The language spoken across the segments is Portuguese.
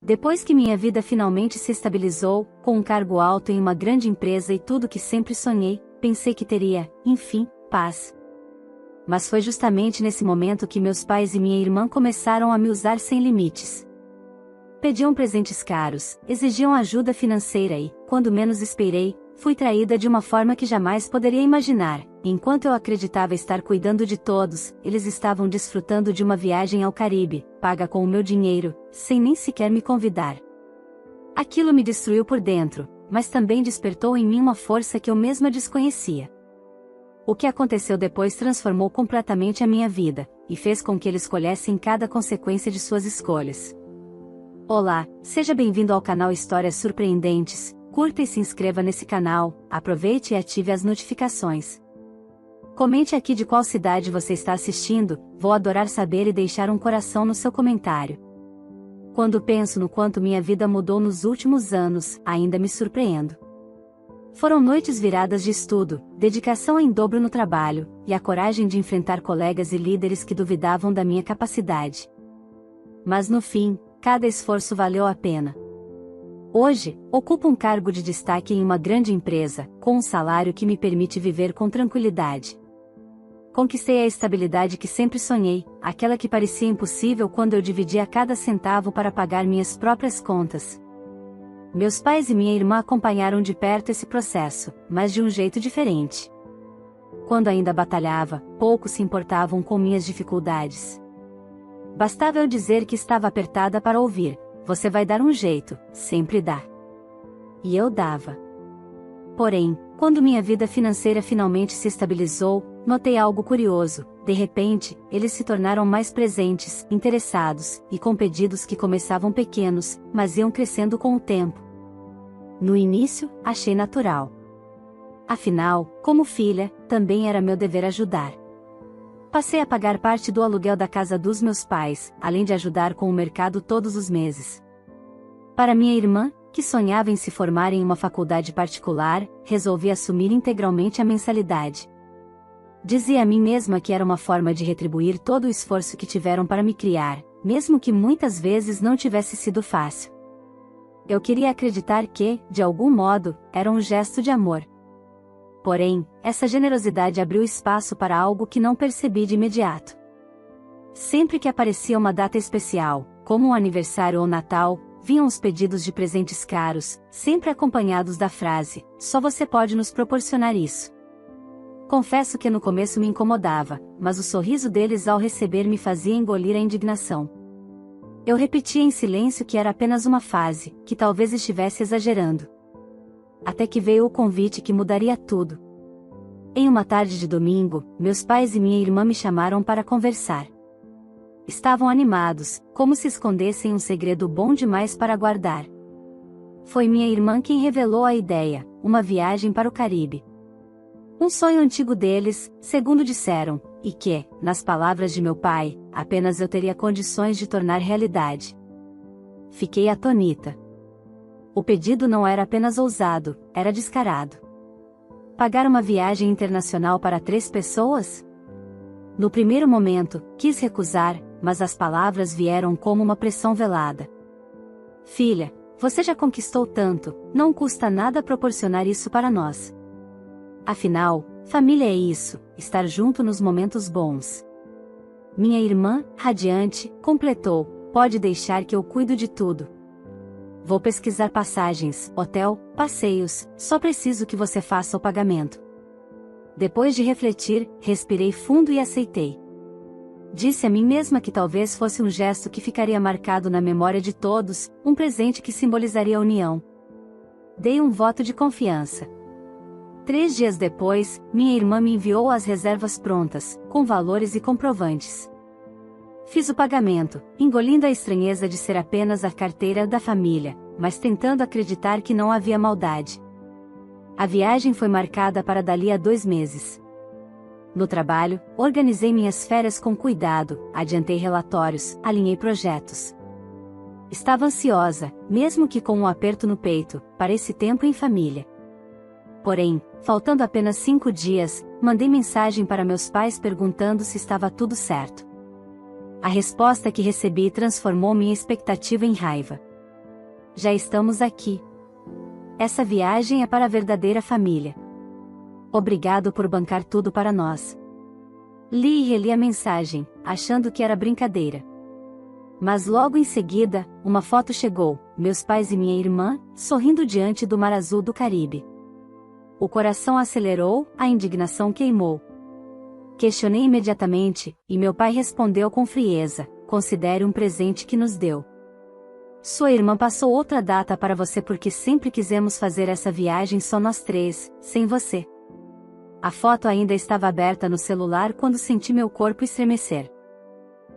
Depois que minha vida finalmente se estabilizou, com um cargo alto em uma grande empresa e tudo que sempre sonhei, pensei que teria, enfim, paz. Mas foi justamente nesse momento que meus pais e minha irmã começaram a me usar sem limites. Pediam presentes caros, exigiam ajuda financeira e, quando menos esperei, fui traída de uma forma que jamais poderia imaginar. Enquanto eu acreditava estar cuidando de todos, eles estavam desfrutando de uma viagem ao Caribe, paga com o meu dinheiro, sem nem sequer me convidar. Aquilo me destruiu por dentro, mas também despertou em mim uma força que eu mesma desconhecia. O que aconteceu depois transformou completamente a minha vida, e fez com que eles colhessem cada consequência de suas escolhas. Olá, seja bem-vindo ao canal Histórias Surpreendentes. Curta e se inscreva nesse canal, aproveite e ative as notificações. Comente aqui de qual cidade você está assistindo, vou adorar saber e deixar um coração no seu comentário. Quando penso no quanto minha vida mudou nos últimos anos, ainda me surpreendo. Foram noites viradas de estudo, dedicação em dobro no trabalho, e a coragem de enfrentar colegas e líderes que duvidavam da minha capacidade. Mas no fim, cada esforço valeu a pena. Hoje, ocupo um cargo de destaque em uma grande empresa, com um salário que me permite viver com tranquilidade. Conquistei a estabilidade que sempre sonhei, aquela que parecia impossível quando eu dividia cada centavo para pagar minhas próprias contas. Meus pais e minha irmã acompanharam de perto esse processo, mas de um jeito diferente. Quando ainda batalhava, poucos se importavam com minhas dificuldades. Bastava eu dizer que estava apertada para ouvir: "Você vai dar um jeito, sempre dá." E eu dava. Porém, quando minha vida financeira finalmente se estabilizou, notei algo curioso. De repente, eles se tornaram mais presentes, interessados, e com pedidos que começavam pequenos, mas iam crescendo com o tempo. No início, achei natural. Afinal, como filha, também era meu dever ajudar. Passei a pagar parte do aluguel da casa dos meus pais, além de ajudar com o mercado todos os meses. Para minha irmã, que sonhava em se formar em uma faculdade particular, resolvi assumir integralmente a mensalidade. Dizia a mim mesma que era uma forma de retribuir todo o esforço que tiveram para me criar, mesmo que muitas vezes não tivesse sido fácil. Eu queria acreditar que, de algum modo, era um gesto de amor. Porém, essa generosidade abriu espaço para algo que não percebi de imediato. Sempre que aparecia uma data especial, como um aniversário ou Natal, vinham os pedidos de presentes caros, sempre acompanhados da frase: "Só você pode nos proporcionar isso." Confesso que no começo me incomodava, mas o sorriso deles ao receber me fazia engolir a indignação. Eu repetia em silêncio que era apenas uma fase, que talvez estivesse exagerando. Até que veio o convite que mudaria tudo. Em uma tarde de domingo, meus pais e minha irmã me chamaram para conversar. Estavam animados, como se escondessem um segredo bom demais para guardar. Foi minha irmã quem revelou a ideia: uma viagem para o Caribe. Um sonho antigo deles, segundo disseram, e que, nas palavras de meu pai, apenas eu teria condições de tornar realidade. Fiquei atônita. O pedido não era apenas ousado, era descarado. Pagar uma viagem internacional para 3 pessoas? No primeiro momento, quis recusar, mas as palavras vieram como uma pressão velada. "Filha, você já conquistou tanto, não custa nada proporcionar isso para nós. Afinal, família é isso, estar junto nos momentos bons." Minha irmã, radiante, completou: "Pode deixar que eu cuido de tudo. Vou pesquisar passagens, hotel, passeios, só preciso que você faça o pagamento." Depois de refletir, respirei fundo e aceitei. Disse a mim mesma que talvez fosse um gesto que ficaria marcado na memória de todos, um presente que simbolizaria a união. Dei um voto de confiança. 3 dias depois, minha irmã me enviou as reservas prontas, com valores e comprovantes. Fiz o pagamento, engolindo a estranheza de ser apenas a carteira da família, mas tentando acreditar que não havia maldade. A viagem foi marcada para dali a 2 meses. No trabalho, organizei minhas férias com cuidado, adiantei relatórios, alinhei projetos. Estava ansiosa, mesmo que com um aperto no peito, para esse tempo em família. Porém, faltando apenas 5 dias, mandei mensagem para meus pais perguntando se estava tudo certo. A resposta que recebi transformou minha expectativa em raiva. já estamos aqui. Essa viagem é para a verdadeira família. Obrigado por bancar tudo para nós. Li e reli a mensagem, achando que era brincadeira. Mas logo em seguida, uma foto chegou, meus pais e minha irmã, sorrindo diante do mar azul do Caribe. O coração acelerou, a indignação queimou. Questionei imediatamente, e meu pai respondeu com frieza: considere um presente que nos deu. Sua irmã passou outra data para você porque sempre quisemos fazer essa viagem só nós três, sem você. A foto ainda estava aberta no celular quando senti meu corpo estremecer.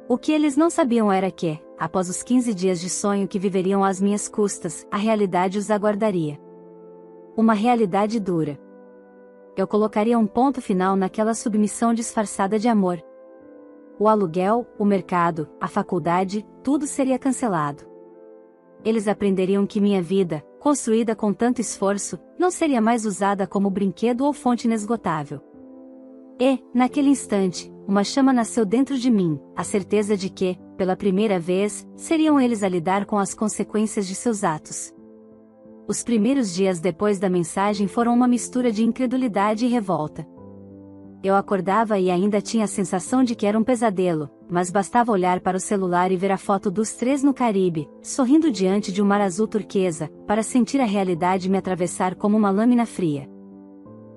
O que eles não sabiam era que, após os 15 dias de sonho que viveriam às minhas custas, a realidade os aguardaria. Uma realidade dura. Eu colocaria um ponto final naquela submissão disfarçada de amor. O aluguel, o mercado, a faculdade, tudo seria cancelado. Eles aprenderiam que minha vida, construída com tanto esforço, não seria mais usada como brinquedo ou fonte inesgotável. E, naquele instante, uma chama nasceu dentro de mim, a certeza de que, pela primeira vez, seriam eles a lidar com as consequências de seus atos. Os primeiros dias depois da mensagem foram uma mistura de incredulidade e revolta. Eu acordava e ainda tinha a sensação de que era um pesadelo, mas bastava olhar para o celular e ver a foto dos três no Caribe, sorrindo diante de um mar azul turquesa, para sentir a realidade me atravessar como uma lâmina fria.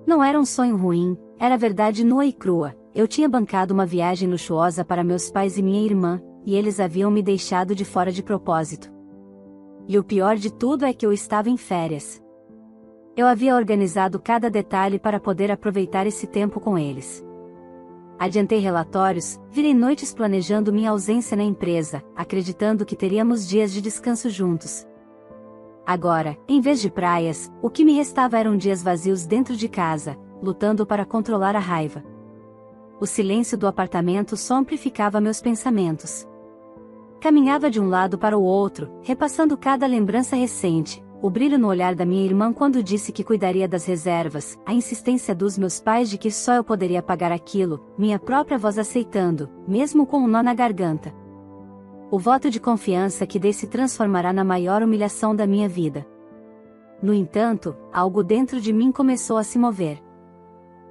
Não era um sonho ruim, era verdade nua e crua. Eu tinha bancado uma viagem luxuosa para meus pais e minha irmã, e eles haviam me deixado de fora de propósito. E o pior de tudo é que eu estava em férias. Eu havia organizado cada detalhe para poder aproveitar esse tempo com eles. Adiantei relatórios, virei noites planejando minha ausência na empresa, acreditando que teríamos dias de descanso juntos. Agora, em vez de praias, o que me restava eram dias vazios dentro de casa, lutando para controlar a raiva. O silêncio do apartamento só amplificava meus pensamentos. Caminhava de um lado para o outro, repassando cada lembrança recente. O brilho no olhar da minha irmã quando disse que cuidaria das reservas, a insistência dos meus pais de que só eu poderia pagar aquilo, minha própria voz aceitando, mesmo com um nó na garganta. O voto de confiança que dei se transformará na maior humilhação da minha vida. No entanto, algo dentro de mim começou a se mover.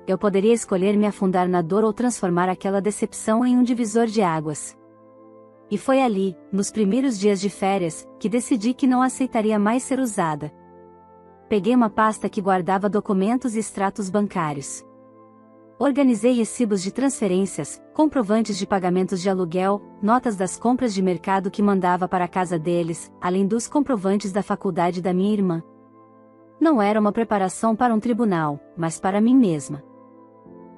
Eu poderia escolher me afundar na dor ou transformar aquela decepção em um divisor de águas. E foi ali, nos primeiros dias de férias, que decidi que não aceitaria mais ser usada. Peguei uma pasta que guardava documentos e extratos bancários. Organizei recibos de transferências, comprovantes de pagamentos de aluguel, notas das compras de mercado que mandava para a casa deles, além dos comprovantes da faculdade da minha irmã. Não era uma preparação para um tribunal, mas para mim mesma.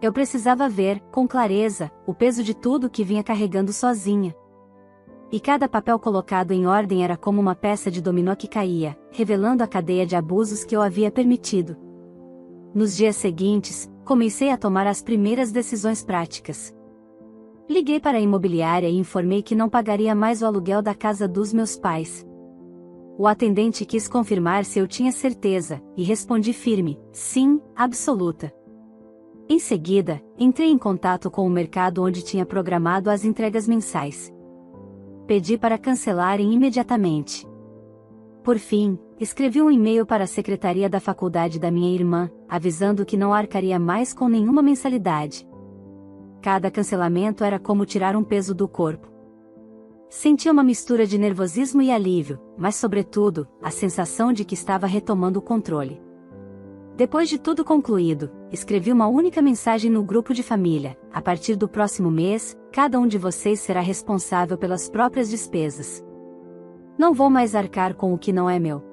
Eu precisava ver, com clareza, o peso de tudo que vinha carregando sozinha. E cada papel colocado em ordem era como uma peça de dominó que caía, revelando a cadeia de abusos que eu havia permitido. Nos dias seguintes, comecei a tomar as primeiras decisões práticas. Liguei para a imobiliária e informei que não pagaria mais o aluguel da casa dos meus pais. O atendente quis confirmar se eu tinha certeza, e respondi firme: sim, absoluta. Em seguida, entrei em contato com o mercado onde tinha programado as entregas mensais. Pedi para cancelarem imediatamente. Por fim, escrevi um e-mail para a secretaria da faculdade da minha irmã, avisando que não arcaria mais com nenhuma mensalidade. Cada cancelamento era como tirar um peso do corpo. Senti uma mistura de nervosismo e alívio, mas sobretudo, a sensação de que estava retomando o controle. Depois de tudo concluído, escrevi uma única mensagem no grupo de família: a partir do próximo mês, cada um de vocês será responsável pelas próprias despesas. Não vou mais arcar com o que não é meu.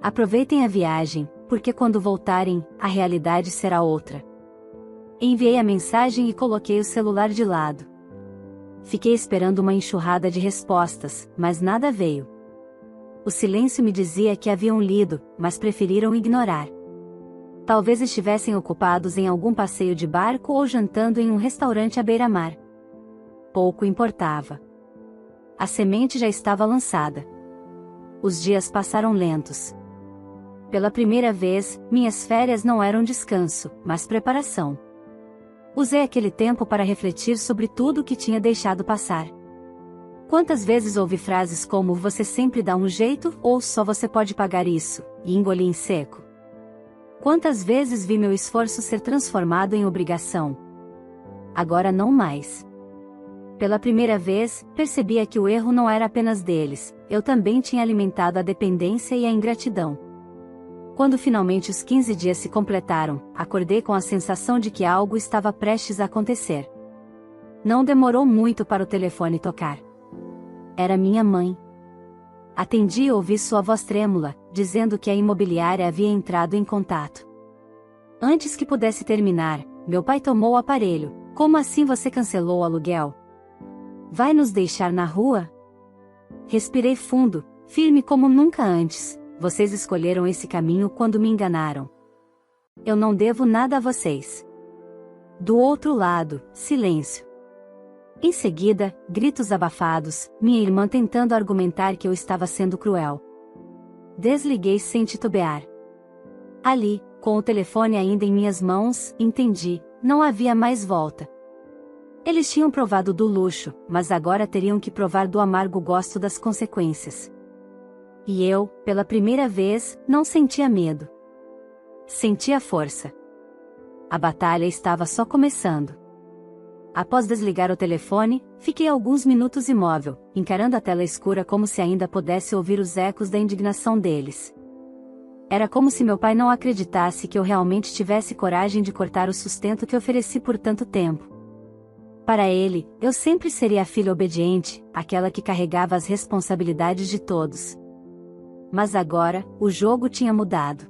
Aproveitem a viagem, porque quando voltarem, a realidade será outra. Enviei a mensagem e coloquei o celular de lado. Fiquei esperando uma enxurrada de respostas, mas nada veio. O silêncio me dizia que haviam lido, mas preferiram ignorar. Talvez estivessem ocupados em algum passeio de barco ou jantando em um restaurante à beira-mar. Pouco importava. A semente já estava lançada. Os dias passaram lentos. Pela primeira vez, minhas férias não eram descanso, mas preparação. Usei aquele tempo para refletir sobre tudo o que tinha deixado passar. Quantas vezes ouvi frases como "você sempre dá um jeito" ou "só você pode pagar isso", e engoli em seco. Quantas vezes vi meu esforço ser transformado em obrigação? Agora não mais. Pela primeira vez, percebia que o erro não era apenas deles, eu também tinha alimentado a dependência e a ingratidão. Quando finalmente os 15 dias se completaram, acordei com a sensação de que algo estava prestes a acontecer. Não demorou muito para o telefone tocar. Era minha mãe. Atendi e ouvi sua voz trêmula, dizendo que a imobiliária havia entrado em contato. Antes que pudesse terminar, meu pai tomou o aparelho. Como assim você cancelou o aluguel? Vai nos deixar na rua? Respirei fundo, firme como nunca antes. Vocês escolheram esse caminho quando me enganaram. Eu não devo nada a vocês. Do outro lado, silêncio. Em seguida, gritos abafados, minha irmã tentando argumentar que eu estava sendo cruel. Desliguei sem titubear. Ali, com o telefone ainda em minhas mãos, entendi, não havia mais volta. Eles tinham provado do luxo, mas agora teriam que provar do amargo gosto das consequências. E eu, pela primeira vez, não sentia medo. Sentia força. A batalha estava só começando. Após desligar o telefone, fiquei alguns minutos imóvel, encarando a tela escura como se ainda pudesse ouvir os ecos da indignação deles. Era como se meu pai não acreditasse que eu realmente tivesse coragem de cortar o sustento que ofereci por tanto tempo. Para ele, eu sempre seria a filha obediente, aquela que carregava as responsabilidades de todos. Mas agora, o jogo tinha mudado.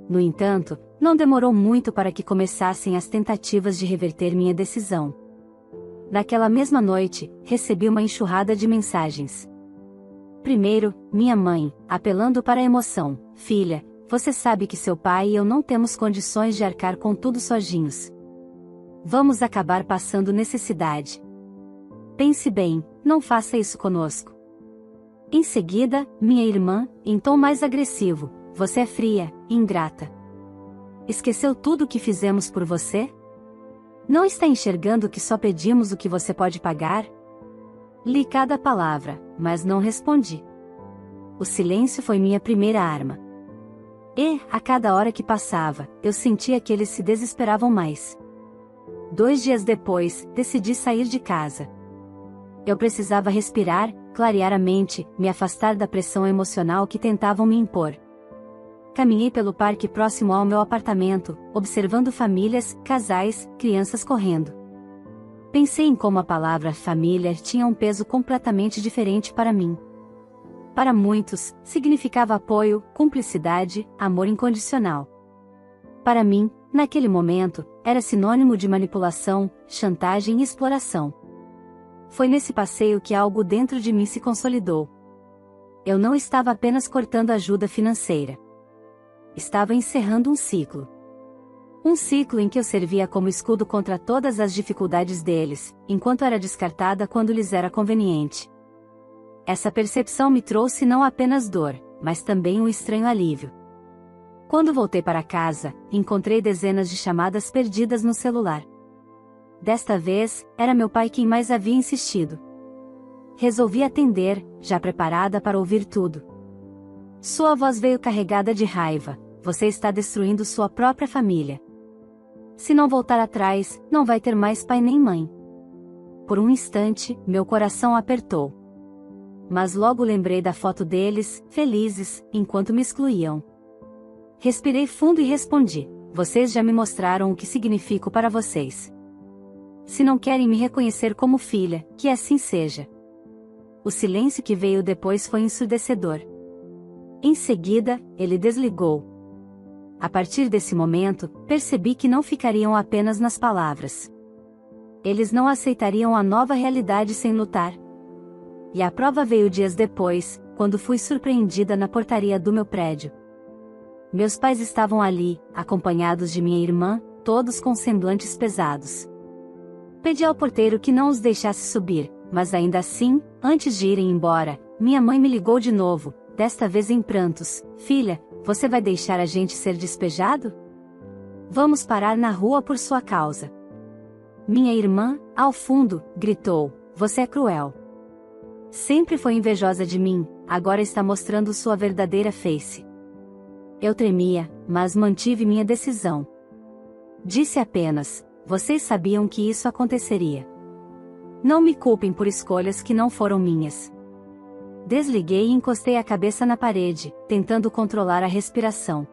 No entanto, não demorou muito para que começassem as tentativas de reverter minha decisão. Naquela mesma noite, recebi uma enxurrada de mensagens. Primeiro, minha mãe, apelando para a emoção: "Filha, você sabe que seu pai e eu não temos condições de arcar com tudo sozinhos. Vamos acabar passando necessidade. Pense bem, não faça isso conosco." Em seguida, minha irmã, em tom mais agressivo: "Você é fria, ingrata. Esqueceu tudo o que fizemos por você? Não está enxergando que só pedimos o que você pode pagar?" Li cada palavra, mas não respondi. O silêncio foi minha primeira arma. E, a cada hora que passava, eu sentia que eles se desesperavam mais. 2 dias depois, decidi sair de casa. Eu precisava respirar, clarear a mente, me afastar da pressão emocional que tentavam me impor. Caminhei pelo parque próximo ao meu apartamento, observando famílias, casais, crianças correndo. Pensei em como a palavra família tinha um peso completamente diferente para mim. Para muitos, significava apoio, cumplicidade, amor incondicional. Para mim, naquele momento, era sinônimo de manipulação, chantagem e exploração. Foi nesse passeio que algo dentro de mim se consolidou. Eu não estava apenas cortando ajuda financeira. Estava encerrando um ciclo. Um ciclo em que eu servia como escudo contra todas as dificuldades deles, enquanto era descartada quando lhes era conveniente. Essa percepção me trouxe não apenas dor, mas também um estranho alívio. Quando voltei para casa, encontrei dezenas de chamadas perdidas no celular. Desta vez, era meu pai quem mais havia insistido. Resolvi atender, já preparada para ouvir tudo. Sua voz veio carregada de raiva: "Você está destruindo sua própria família. Se não voltar atrás, não vai ter mais pai nem mãe." Por um instante, meu coração apertou. Mas logo lembrei da foto deles, felizes, enquanto me excluíam. Respirei fundo e respondi: "Vocês já me mostraram o que significo para vocês. Se não querem me reconhecer como filha, que assim seja." O silêncio que veio depois foi ensurdecedor. Em seguida, ele desligou. A partir desse momento, percebi que não ficariam apenas nas palavras. Eles não aceitariam a nova realidade sem lutar. E a prova veio dias depois, quando fui surpreendida na portaria do meu prédio. Meus pais estavam ali, acompanhados de minha irmã, todos com semblantes pesados. Pedi ao porteiro que não os deixasse subir, mas ainda assim, antes de irem embora, minha mãe me ligou de novo, desta vez em prantos: "Filha, você vai deixar a gente ser despejado? Vamos parar na rua por sua causa." Minha irmã, ao fundo, gritou: "Você é cruel." Sempre foi invejosa de mim, agora está mostrando sua verdadeira face. Eu tremia, mas mantive minha decisão. Disse apenas: vocês sabiam que isso aconteceria. Não me culpem por escolhas que não foram minhas. Desliguei e encostei a cabeça na parede, tentando controlar a respiração.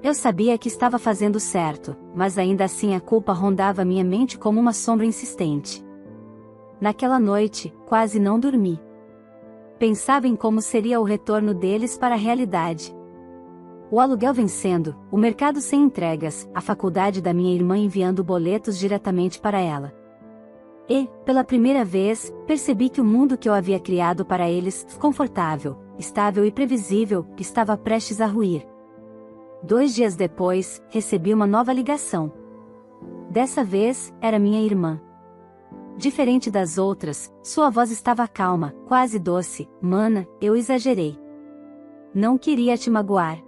Eu sabia que estava fazendo certo, mas ainda assim a culpa rondava minha mente como uma sombra insistente. Naquela noite, quase não dormi. Pensava em como seria o retorno deles para a realidade. O aluguel vencendo, o mercado sem entregas, a faculdade da minha irmã enviando boletos diretamente para ela. E, pela primeira vez, percebi que o mundo que eu havia criado para eles, confortável, estável e previsível, estava prestes a ruir. 2 dias depois, recebi uma nova ligação. Dessa vez, era minha irmã. Diferente das outras, sua voz estava calma, quase doce. Mana, eu exagerei. Não queria te magoar.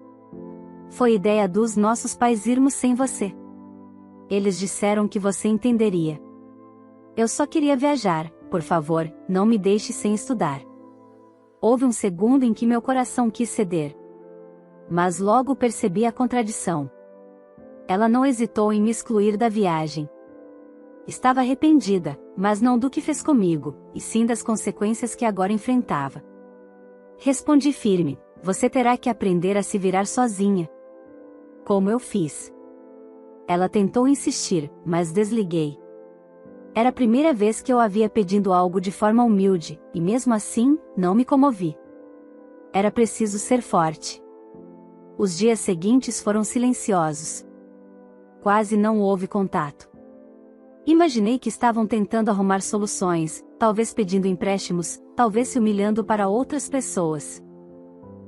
Foi ideia dos nossos pais irmos sem você. Eles disseram que você entenderia. Eu só queria viajar, por favor, não me deixe sem estudar. Houve um segundo em que meu coração quis ceder. Mas logo percebi a contradição. Ela não hesitou em me excluir da viagem. Estava arrependida, mas não do que fez comigo, e sim das consequências que agora enfrentava. Respondi firme: você terá que aprender a se virar sozinha. Como eu fiz. Ela tentou insistir, mas desliguei. Era a primeira vez que eu havia pedido algo de forma humilde, e mesmo assim, não me comovi. Era preciso ser forte. Os dias seguintes foram silenciosos. Quase não houve contato. Imaginei que estavam tentando arrumar soluções, talvez pedindo empréstimos, talvez se humilhando para outras pessoas.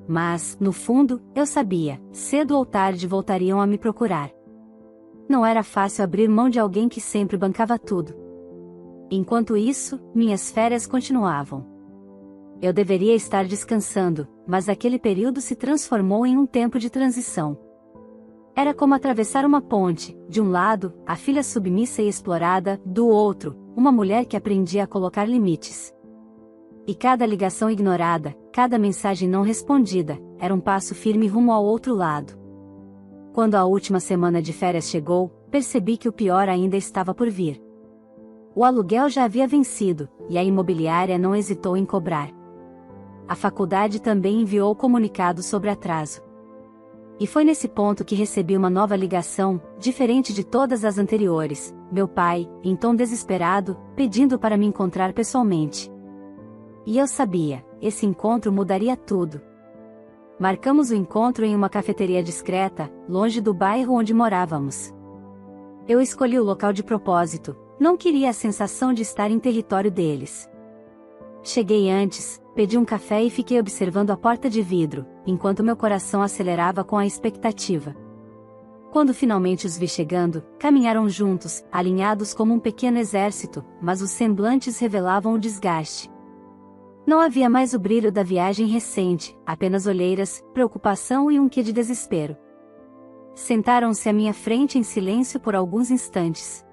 Mas, no fundo, eu sabia, cedo ou tarde voltariam a me procurar. Não era fácil abrir mão de alguém que sempre bancava tudo. Enquanto isso, minhas férias continuavam. Eu deveria estar descansando, mas aquele período se transformou em um tempo de transição. Era como atravessar uma ponte, de um lado, a filha submissa e explorada, do outro, uma mulher que aprendia a colocar limites. E cada ligação ignorada, cada mensagem não respondida, era um passo firme rumo ao outro lado. Quando a última semana de férias chegou, percebi que o pior ainda estava por vir. O aluguel já havia vencido, e a imobiliária não hesitou em cobrar. A faculdade também enviou comunicado sobre atraso. E foi nesse ponto que recebi uma nova ligação, diferente de todas as anteriores, meu pai, em tom desesperado, pedindo para me encontrar pessoalmente. E eu sabia, esse encontro mudaria tudo. Marcamos o encontro em uma cafeteria discreta, longe do bairro onde morávamos. Eu escolhi o local de propósito, não queria a sensação de estar em território deles. Cheguei antes, pedi um café e fiquei observando a porta de vidro, enquanto meu coração acelerava com a expectativa. Quando finalmente os vi chegando, caminharam juntos, alinhados como um pequeno exército, mas os semblantes revelavam o desgaste. Não havia mais o brilho da viagem recente, apenas olheiras, preocupação e um quê de desespero. Sentaram-se à minha frente em silêncio por alguns instantes.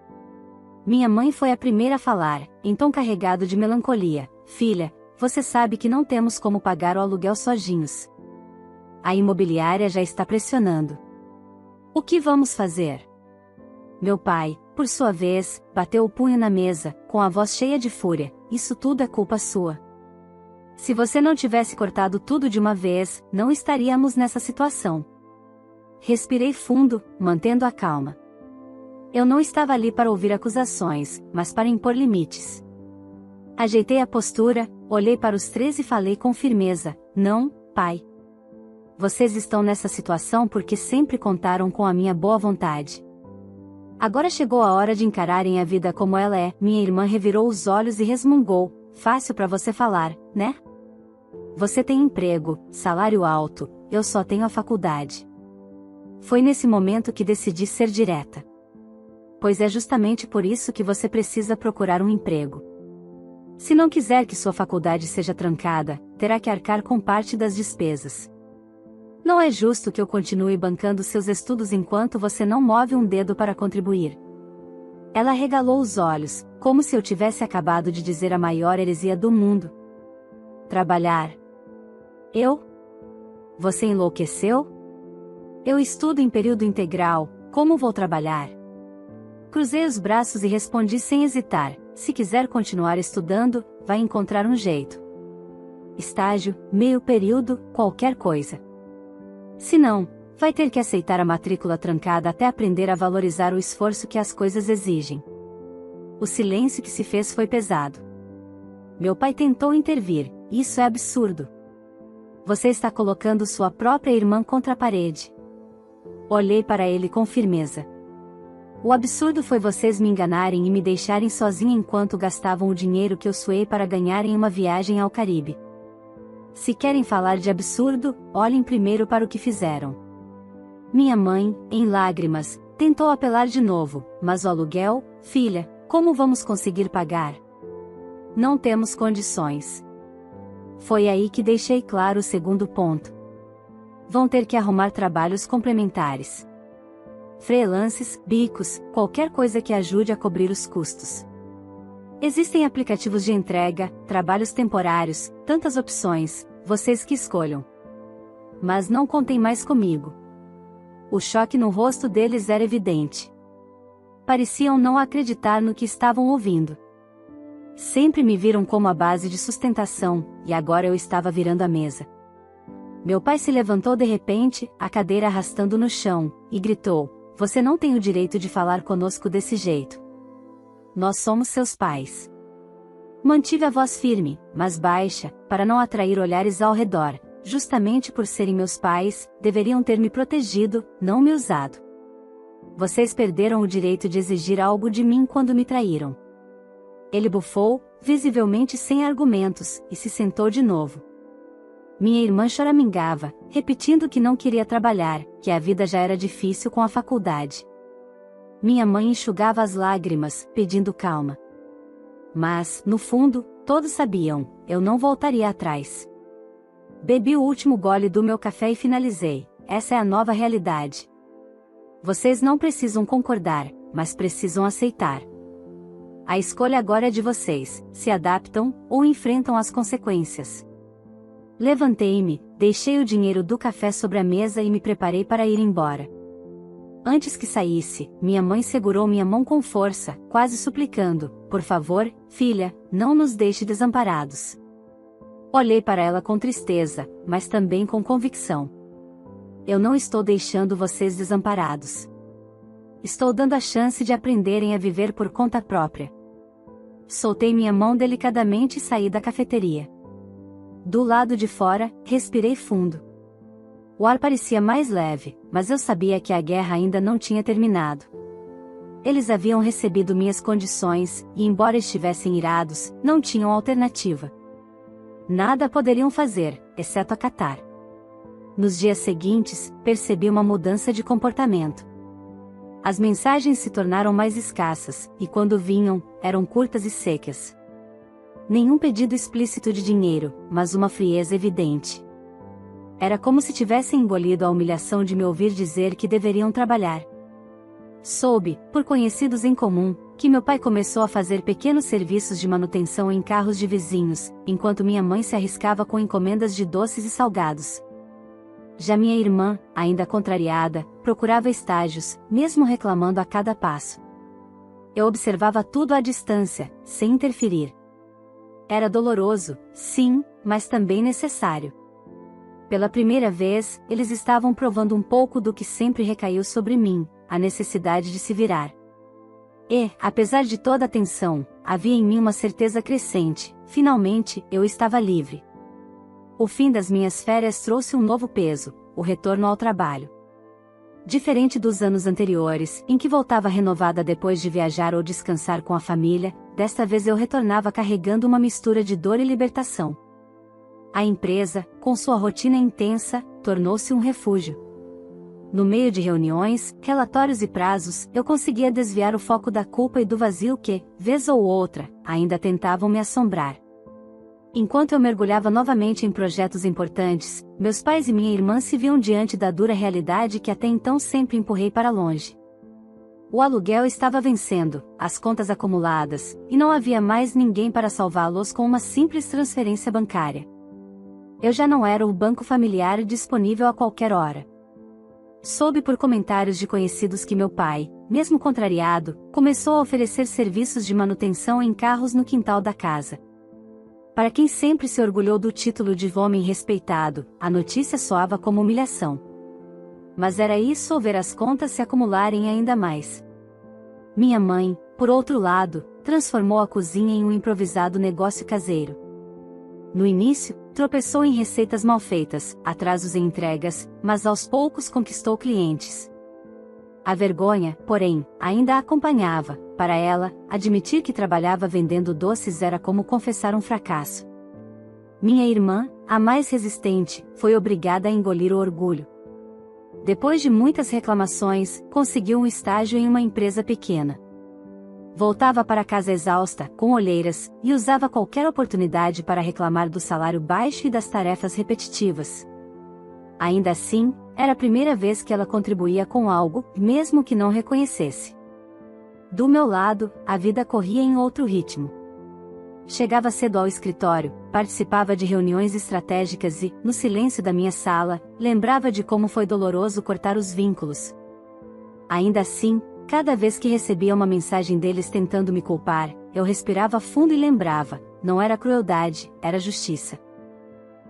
Minha mãe foi a primeira a falar, em tom carregado de melancolia: filha, você sabe que não temos como pagar o aluguel sozinhos. A imobiliária já está pressionando. O que vamos fazer? Meu pai, por sua vez, bateu o punho na mesa, com a voz cheia de fúria: isso tudo é culpa sua. Se você não tivesse cortado tudo de uma vez, não estaríamos nessa situação. Respirei fundo, mantendo a calma. Eu não estava ali para ouvir acusações, mas para impor limites. Ajeitei a postura, olhei para os três e falei com firmeza: não, pai. Vocês estão nessa situação porque sempre contaram com a minha boa vontade. Agora chegou a hora de encararem a vida como ela é. Minha irmã revirou os olhos e resmungou: fácil para você falar, né? Você tem emprego, salário alto, eu só tenho a faculdade. Foi nesse momento que decidi ser direta. Pois é justamente por isso que você precisa procurar um emprego. Se não quiser que sua faculdade seja trancada, terá que arcar com parte das despesas. Não é justo que eu continue bancando seus estudos enquanto você não move um dedo para contribuir. Ela regalou os olhos, como se eu tivesse acabado de dizer a maior heresia do mundo. Trabalhar? Eu? Você enlouqueceu? Eu estudo em período integral, como vou trabalhar? Cruzei os braços e respondi sem hesitar: se quiser continuar estudando, vai encontrar um jeito. Estágio, meio período, qualquer coisa. Se não, vai ter que aceitar a matrícula trancada até aprender a valorizar o esforço que as coisas exigem. O silêncio que se fez foi pesado. Meu pai tentou intervir: isso é absurdo. Você está colocando sua própria irmã contra a parede. Olhei para ele com firmeza. O absurdo foi vocês me enganarem e me deixarem sozinha enquanto gastavam o dinheiro que eu suei para ganhar em uma viagem ao Caribe. Se querem falar de absurdo, olhem primeiro para o que fizeram. Minha mãe, em lágrimas, tentou apelar de novo: mas o aluguel, filha, como vamos conseguir pagar? Não temos condições. Foi aí que deixei claro o segundo ponto. Vão ter que arrumar trabalhos complementares. Freelances, bicos, qualquer coisa que ajude a cobrir os custos. Existem aplicativos de entrega, trabalhos temporários, tantas opções, vocês que escolham. Mas não contem mais comigo. O choque no rosto deles era evidente. Pareciam não acreditar no que estavam ouvindo. Sempre me viram como a base de sustentação, e agora eu estava virando a mesa. Meu pai se levantou de repente, a cadeira arrastando no chão, e gritou: você não tem o direito de falar conosco desse jeito. Nós somos seus pais. Mantive a voz firme, mas baixa, para não atrair olhares ao redor. Justamente por serem meus pais, deveriam ter me protegido, não me usado. Vocês perderam o direito de exigir algo de mim quando me traíram. Ele bufou, visivelmente sem argumentos, e se sentou de novo. Minha irmã choramingava, repetindo que não queria trabalhar, que a vida já era difícil com a faculdade. Minha mãe enxugava as lágrimas, pedindo calma. Mas, no fundo, todos sabiam: eu não voltaria atrás. Bebi o último gole do meu café e finalizei: essa é a nova realidade. Vocês não precisam concordar, mas precisam aceitar. A escolha agora é de vocês: se adaptam, ou enfrentam as consequências. Levantei-me, deixei o dinheiro do café sobre a mesa e me preparei para ir embora. Antes que saísse, minha mãe segurou minha mão com força, quase suplicando: por favor, filha, não nos deixe desamparados. Olhei para ela com tristeza, mas também com convicção. Eu não estou deixando vocês desamparados. Estou dando a chance de aprenderem a viver por conta própria. Soltei minha mão delicadamente e saí da cafeteria. Do lado de fora, respirei fundo. O ar parecia mais leve, mas eu sabia que a guerra ainda não tinha terminado. Eles haviam recebido minhas condições, e embora estivessem irados, não tinham alternativa. Nada poderiam fazer, exceto acatar. Nos dias seguintes, percebi uma mudança de comportamento. As mensagens se tornaram mais escassas, e quando vinham, eram curtas e secas. Nenhum pedido explícito de dinheiro, mas uma frieza evidente. Era como se tivessem engolido a humilhação de me ouvir dizer que deveriam trabalhar. Soube, por conhecidos em comum, que meu pai começou a fazer pequenos serviços de manutenção em carros de vizinhos, enquanto minha mãe se arriscava com encomendas de doces e salgados. Já minha irmã, ainda contrariada, procurava estágios, mesmo reclamando a cada passo. Eu observava tudo à distância, sem interferir. Era doloroso, sim, mas também necessário. Pela primeira vez, eles estavam provando um pouco do que sempre recaiu sobre mim: a necessidade de se virar. E, apesar de toda a tensão, havia em mim uma certeza crescente: finalmente, eu estava livre. O fim das minhas férias trouxe um novo peso: o retorno ao trabalho. Diferente dos anos anteriores, em que voltava renovada depois de viajar ou descansar com a família, desta vez eu retornava carregando uma mistura de dor e libertação. A empresa, com sua rotina intensa, tornou-se um refúgio. No meio de reuniões, relatórios e prazos, eu conseguia desviar o foco da culpa e do vazio que, vez ou outra, ainda tentavam me assombrar. Enquanto eu mergulhava novamente em projetos importantes, meus pais e minha irmã se viam diante da dura realidade que até então sempre empurrei para longe. O aluguel estava vencendo, as contas acumuladas, e não havia mais ninguém para salvá-los com uma simples transferência bancária. Eu já não era o banco familiar disponível a qualquer hora. Soube por comentários de conhecidos que meu pai, mesmo contrariado, começou a oferecer serviços de manutenção em carros no quintal da casa. Para quem sempre se orgulhou do título de homem respeitado, a notícia soava como humilhação. Mas era isso ou ver as contas se acumularem ainda mais. Minha mãe, por outro lado, transformou a cozinha em um improvisado negócio caseiro. No início, tropeçou em receitas mal feitas, atrasos em entregas, mas aos poucos conquistou clientes. A vergonha, porém, ainda a acompanhava. Para ela, admitir que trabalhava vendendo doces era como confessar um fracasso. Minha irmã, a mais resistente, foi obrigada a engolir o orgulho. Depois de muitas reclamações, conseguiu um estágio em uma empresa pequena. Voltava para casa exausta, com olheiras, e usava qualquer oportunidade para reclamar do salário baixo e das tarefas repetitivas. Ainda assim, era a primeira vez que ela contribuía com algo, mesmo que não reconhecesse. Do meu lado, a vida corria em outro ritmo. Chegava cedo ao escritório, participava de reuniões estratégicas e, no silêncio da minha sala, lembrava de como foi doloroso cortar os vínculos. Ainda assim, cada vez que recebia uma mensagem deles tentando me culpar, eu respirava fundo e lembrava, não era crueldade, era justiça.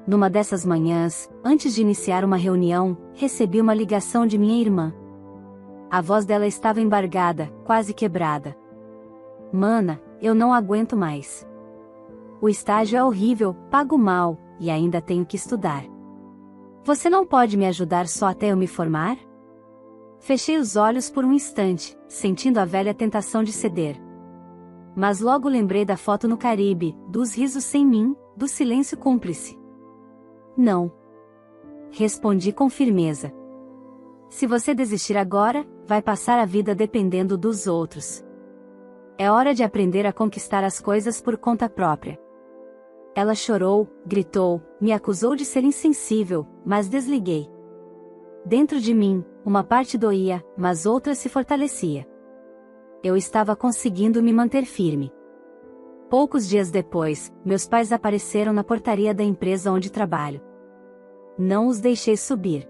Numa dessas manhãs, antes de iniciar uma reunião, recebi uma ligação de minha irmã. A voz dela estava embargada, quase quebrada. Mana, eu não aguento mais. O estágio é horrível, pago mal, e ainda tenho que estudar. Você não pode me ajudar só até eu me formar? Fechei os olhos por um instante, sentindo a velha tentação de ceder. Mas logo lembrei da foto no Caribe, dos risos sem mim, do silêncio cúmplice. Não. Respondi com firmeza. Se você desistir agora, vai passar a vida dependendo dos outros. É hora de aprender a conquistar as coisas por conta própria. Ela chorou, gritou, me acusou de ser insensível, mas desliguei. Dentro de mim, uma parte doía, mas outra se fortalecia. Eu estava conseguindo me manter firme. Poucos dias depois, meus pais apareceram na portaria da empresa onde trabalho. Não os deixei subir.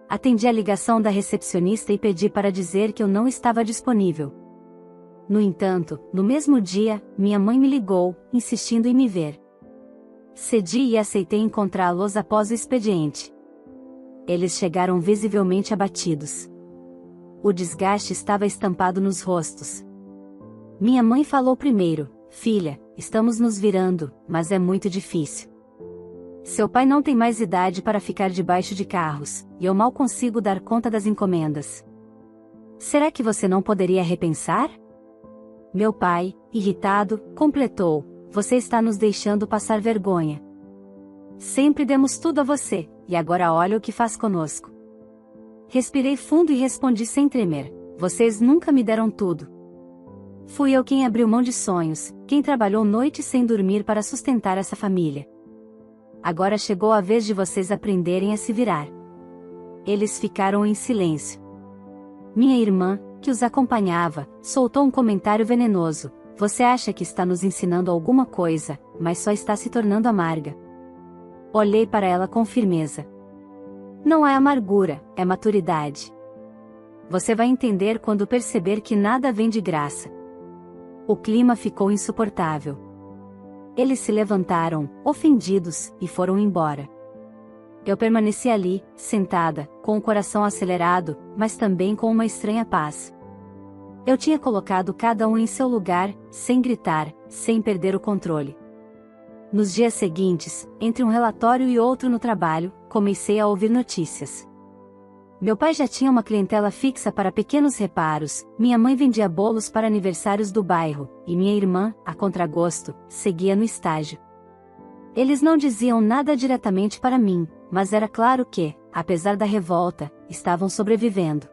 Atendi a ligação da recepcionista e pedi para dizer que eu não estava disponível. No entanto, no mesmo dia, minha mãe me ligou, insistindo em me ver. Cedi e aceitei encontrá-los após o expediente. Eles chegaram visivelmente abatidos. O desgaste estava estampado nos rostos. Minha mãe falou primeiro: filha, estamos nos virando, mas é muito difícil. Seu pai não tem mais idade para ficar debaixo de carros, e eu mal consigo dar conta das encomendas. Será que você não poderia repensar? Meu pai, irritado, completou: você está nos deixando passar vergonha. Sempre demos tudo a você, e agora olha o que faz conosco. Respirei fundo e respondi sem tremer: vocês nunca me deram tudo. Fui eu quem abriu mão de sonhos, quem trabalhou noites sem dormir para sustentar essa família. Agora chegou a vez de vocês aprenderem a se virar. Eles ficaram em silêncio. Minha irmã, que os acompanhava, soltou um comentário venenoso: você acha que está nos ensinando alguma coisa, mas só está se tornando amarga. Olhei para ela com firmeza. Não é amargura, é maturidade. Você vai entender quando perceber que nada vem de graça. O clima ficou insuportável. Eles se levantaram, ofendidos, e foram embora. Eu permaneci ali, sentada, com o coração acelerado, mas também com uma estranha paz. Eu tinha colocado cada um em seu lugar, sem gritar, sem perder o controle. Nos dias seguintes, entre um relatório e outro no trabalho, comecei a ouvir notícias. Meu pai já tinha uma clientela fixa para pequenos reparos, minha mãe vendia bolos para aniversários do bairro, e minha irmã, a contragosto, seguia no estágio. Eles não diziam nada diretamente para mim, mas era claro que, apesar da revolta, estavam sobrevivendo.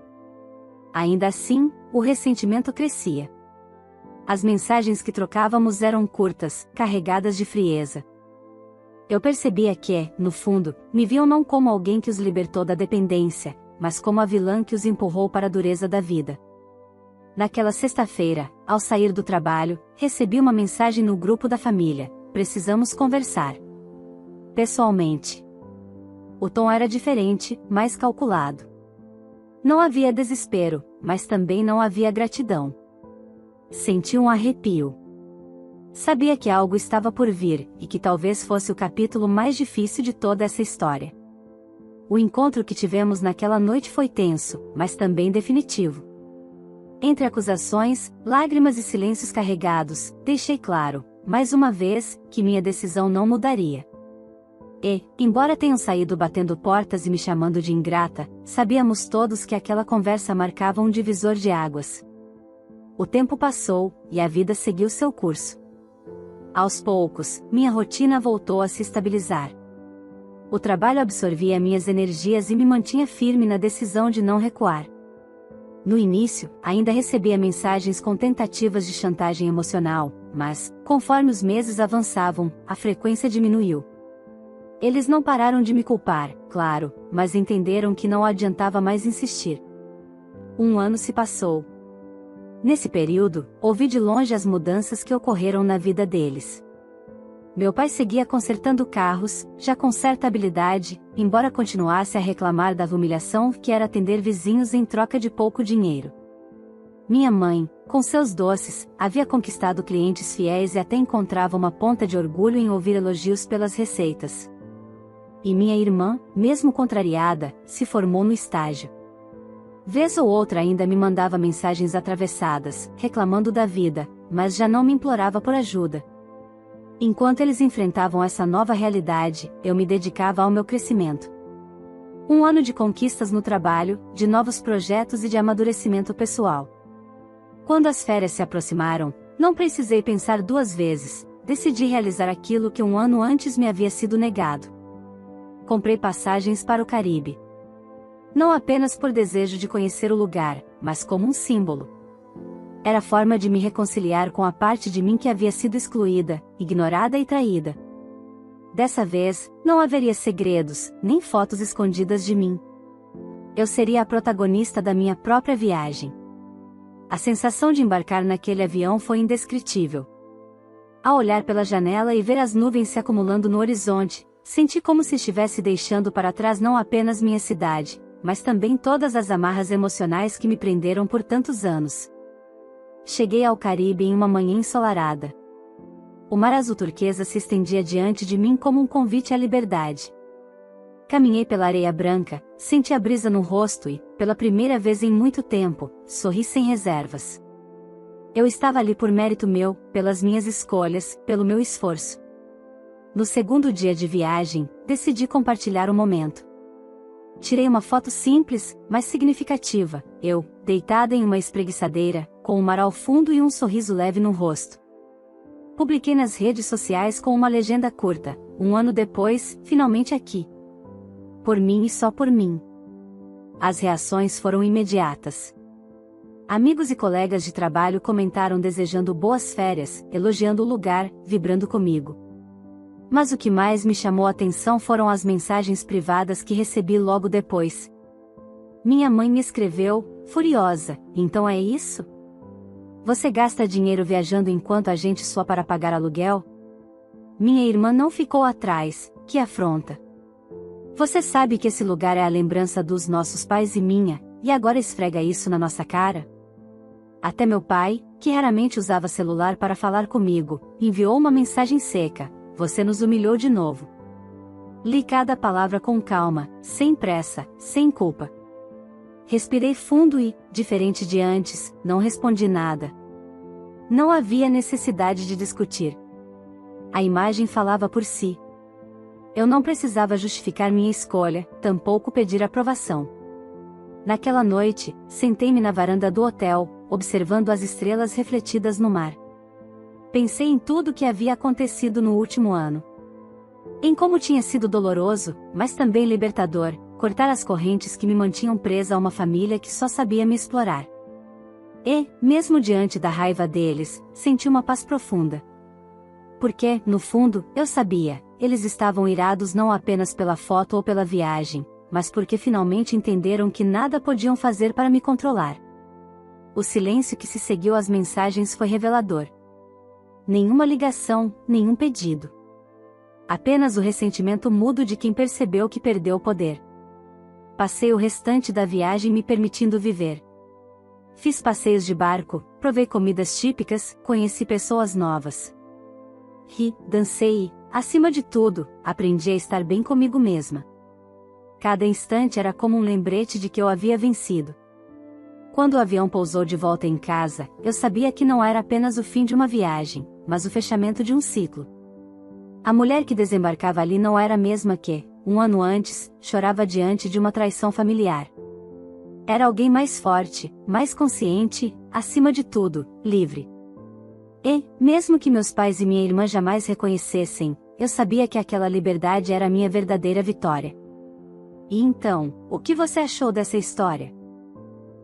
Ainda assim, o ressentimento crescia. As mensagens que trocávamos eram curtas, carregadas de frieza. Eu percebia que, no fundo, me viam não como alguém que os libertou da dependência, mas como a vilã que os empurrou para a dureza da vida. Naquela sexta-feira, ao sair do trabalho, recebi uma mensagem no grupo da família: precisamos conversar. pessoalmente. O tom era diferente, mais calculado. Não havia desespero, mas também não havia gratidão. Senti um arrepio. Sabia que algo estava por vir, e que talvez fosse o capítulo mais difícil de toda essa história. O encontro que tivemos naquela noite foi tenso, mas também definitivo. Entre acusações, lágrimas e silêncios carregados, deixei claro, mais uma vez, que minha decisão não mudaria. E, embora tenham saído batendo portas e me chamando de ingrata, sabíamos todos que aquela conversa marcava um divisor de águas. O tempo passou, e a vida seguiu seu curso. Aos poucos, minha rotina voltou a se estabilizar. O trabalho absorvia minhas energias e me mantinha firme na decisão de não recuar. No início, ainda recebia mensagens com tentativas de chantagem emocional, mas, conforme os meses avançavam, a frequência diminuiu. Eles não pararam de me culpar, claro, mas entenderam que não adiantava mais insistir. 1 ano se passou. Nesse período, ouvi de longe as mudanças que ocorreram na vida deles. Meu pai seguia consertando carros, já com certa habilidade, embora continuasse a reclamar da humilhação que era atender vizinhos em troca de pouco dinheiro. Minha mãe, com seus doces, havia conquistado clientes fiéis e até encontrava uma ponta de orgulho em ouvir elogios pelas receitas. E minha irmã, mesmo contrariada, se formou no estágio. Vez ou outra ainda me mandava mensagens atravessadas, reclamando da vida, mas já não me implorava por ajuda. Enquanto eles enfrentavam essa nova realidade, eu me dedicava ao meu crescimento. 1 ano de conquistas no trabalho, de novos projetos e de amadurecimento pessoal. Quando as férias se aproximaram, não precisei pensar 2 vezes, decidi realizar aquilo que 1 ano antes me havia sido negado. Comprei passagens para o Caribe. Não apenas por desejo de conhecer o lugar, mas como um símbolo. Era forma de me reconciliar com a parte de mim que havia sido excluída, ignorada e traída. Dessa vez, não haveria segredos, nem fotos escondidas de mim. Eu seria a protagonista da minha própria viagem. A sensação de embarcar naquele avião foi indescritível. Ao olhar pela janela e ver as nuvens se acumulando no horizonte, senti como se estivesse deixando para trás não apenas minha cidade, mas também todas as amarras emocionais que me prenderam por tantos anos. Cheguei ao Caribe em uma manhã ensolarada. O mar azul turquesa se estendia diante de mim como um convite à liberdade. Caminhei pela areia branca, senti a brisa no rosto e, pela primeira vez em muito tempo, sorri sem reservas. Eu estava ali por mérito meu, pelas minhas escolhas, pelo meu esforço. No segundo dia de viagem, decidi compartilhar o momento. Tirei uma foto simples, mas significativa, eu, deitada em uma espreguiçadeira, com o mar ao fundo e um sorriso leve no rosto. Publiquei nas redes sociais com uma legenda curta: 1 ano depois, finalmente aqui. Por mim e só por mim. As reações foram imediatas. Amigos e colegas de trabalho comentaram desejando boas férias, elogiando o lugar, vibrando comigo. Mas o que mais me chamou a atenção foram as mensagens privadas que recebi logo depois. Minha mãe me escreveu, furiosa: então é isso? Você gasta dinheiro viajando enquanto a gente sua para pagar aluguel? Minha irmã não ficou atrás: que afronta! Você sabe que esse lugar é a lembrança dos nossos pais e minha, e agora esfrega isso na nossa cara? Até meu pai, que raramente usava celular para falar comigo, enviou uma mensagem seca: você nos humilhou de novo. Li cada palavra com calma, sem pressa, sem culpa. Respirei fundo e, diferente de antes, não respondi nada. Não havia necessidade de discutir. A imagem falava por si. Eu não precisava justificar minha escolha, tampouco pedir aprovação. Naquela noite, sentei-me na varanda do hotel, observando as estrelas refletidas no mar. Pensei em tudo o que havia acontecido no último ano. Em como tinha sido doloroso, mas também libertador, cortar as correntes que me mantinham presa a uma família que só sabia me explorar. E, mesmo diante da raiva deles, senti uma paz profunda. Porque, no fundo, eu sabia, eles estavam irados não apenas pela foto ou pela viagem, mas porque finalmente entenderam que nada podiam fazer para me controlar. O silêncio que se seguiu às mensagens foi revelador. Nenhuma ligação, nenhum pedido. Apenas o ressentimento mudo de quem percebeu que perdeu o poder. Passei o restante da viagem me permitindo viver. Fiz passeios de barco, provei comidas típicas, conheci pessoas novas. Ri, dancei e, acima de tudo, aprendi a estar bem comigo mesma. Cada instante era como um lembrete de que eu havia vencido. Quando o avião pousou de volta em casa, eu sabia que não era apenas o fim de uma viagem, mas o fechamento de um ciclo. A mulher que desembarcava ali não era a mesma que, um ano antes, chorava diante de uma traição familiar. Era alguém mais forte, mais consciente, acima de tudo, livre. E, mesmo que meus pais e minha irmã jamais reconhecessem, eu sabia que aquela liberdade era a minha verdadeira vitória. E então, o que você achou dessa história?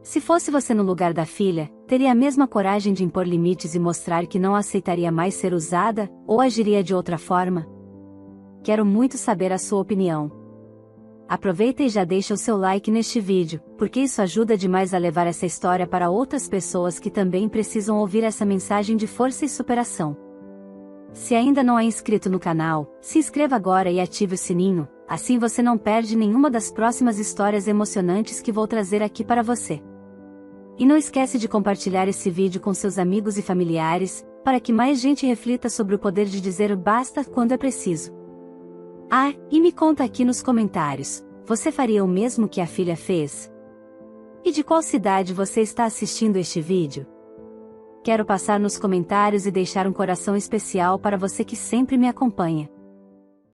Se fosse você no lugar da filha, teria a mesma coragem de impor limites e mostrar que não aceitaria mais ser usada, ou agiria de outra forma? Quero muito saber a sua opinião. Aproveita e já deixa o seu like neste vídeo, porque isso ajuda demais a levar essa história para outras pessoas que também precisam ouvir essa mensagem de força e superação. Se ainda não é inscrito no canal, se inscreva agora e ative o sininho, assim você não perde nenhuma das próximas histórias emocionantes que vou trazer aqui para você. E não esquece de compartilhar esse vídeo com seus amigos e familiares, para que mais gente reflita sobre o poder de dizer o basta quando é preciso. Ah, e me conta aqui nos comentários, você faria o mesmo que a filha fez? E de qual cidade você está assistindo este vídeo? Quero passar nos comentários e deixar um coração especial para você que sempre me acompanha.